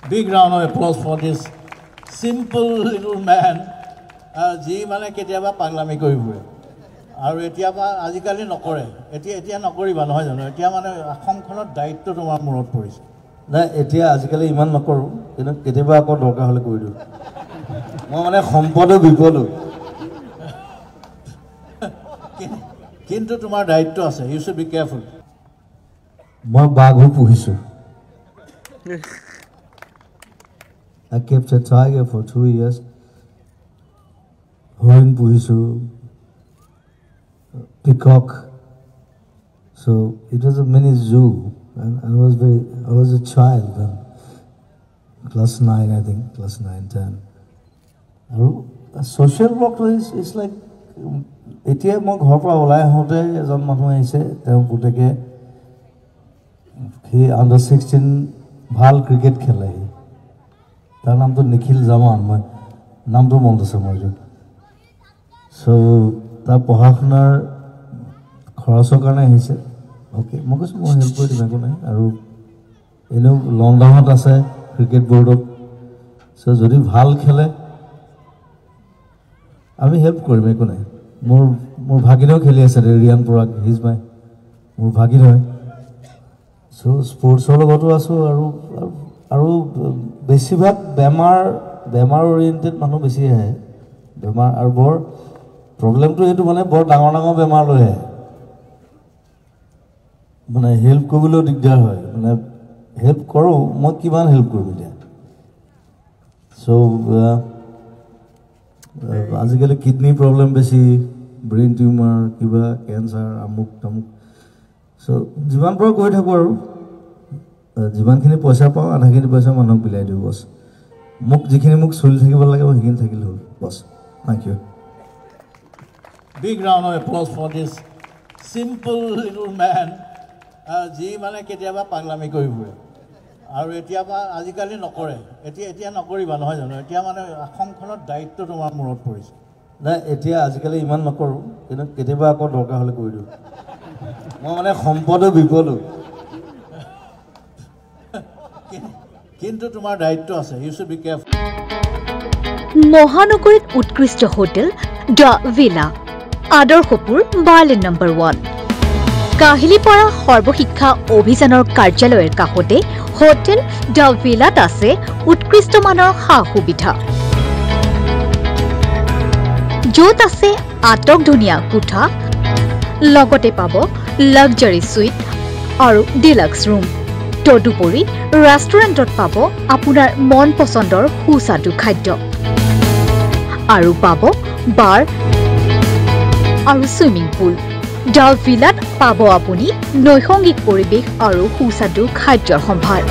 Big round of applause for this simple little man. Ji mane ketiaba paglami koi bure. Aru etiaba azikali nokore. Etia nokori ba nohoy jano. Etia mane akhomkhonot daitto tomar murot porise. Na etia azikali iman nokoru. Kinu ketiaba ako dorkar hole koi diu. Moi mane sompodo bipodo. Kintu tomar daitto ase. You should be careful. Moi baghu puhisu. I kept a tiger for 2 years. Horin puhisu, peacock. So it was a mini zoo, and I was a child then, class 9, I think, class 9, 10. A social work is like, etia moi ghor pra olai hote ejon manu aise teu puteke he under 16 bhal cricket khela hi tar naam to Nikhil Zaman moi naam to mon ase moi so ta pohakhnar khorasor karone aise okay moi kosu moi help kori dibeko nai aru eno Londonot ase cricket boardot so jodi bhal khele ami help korim eko nai মোৰ ভাগিনেও খেলি আছে Riyan পুৰাক his মাই মোৰ ভাগিন হয় so স্পৰ্টছৰ লগতো আছো আৰু বেছিভাগ বেমাৰ ওৰিয়েন্টেড মানুহ বেছি আহে বেমাৰ আৰু বৰ প্ৰবলেমটো এইটো মানে বৰ ডাঙৰ বেমাৰ লৈ আহে মানে হেল্প কৰিবলৈ দিগদাৰ হয় মানে হেল্প কৰোঁ মই কিমান হেল্প কৰিম এতিয়া সো আজিকালি কিডনি প্ৰবলেম বেছি ব্ৰেইন টিউমাৰ কিবা কেঞ্চাৰ আমুক তামুক সো যিমান পৰা কৈ থাকোঁ আৰু যিমানখিনি পইচা পাওঁ আধাখিনি পইচা মানুহক বিলাই দিওঁ বছ মোক যিখিনি মোক চলি থাকিব লাগে মই সেইখিনি থাকিলে হ'ল বছ thank you Big round of applause for this simple little man. Ji mane ketiaba paglami koi bure. Aru etiaba azikali nokore. Etia nokori ba nohoy jano. Etia mane akhomkhonot daitto tomar murot porise. Na etia azikali iman nokoru. Kinu ketiaba ako dorkar hole koi diu. Moi mane sompodo bipodo. Kintu tomar daitto ase. You should be careful. মহানগৰীত উৎকৃষ্ট hotel the villa Adarshpur Berlin number 1 Kahilipara সৰ্বশিক্ষা অভিযানৰ কাৰ্যালয়ৰ কাষতে hotel the ভিলাত আছে উৎকৃষ্ট মানৰ সা-সুবিধা য'ত আছে আটক ধুনীয়া কোঠা লগতে পাব লাক্সাৰি সুইট আৰু ডিলাক্স ৰুম তদুপৰি ৰেষ্টুৰেণ্টত পাব আপোনাৰ মন পছন্দৰ সুস্বাদু খাদ্য আৰু পাব বাৰ আৰু সুইমিং পুল দ্য ভিলাত পাব আপুনি নৈসংগিক পৰিৱেশ আৰু সুস্বাদু খাদ্যৰ সম্ভাৰ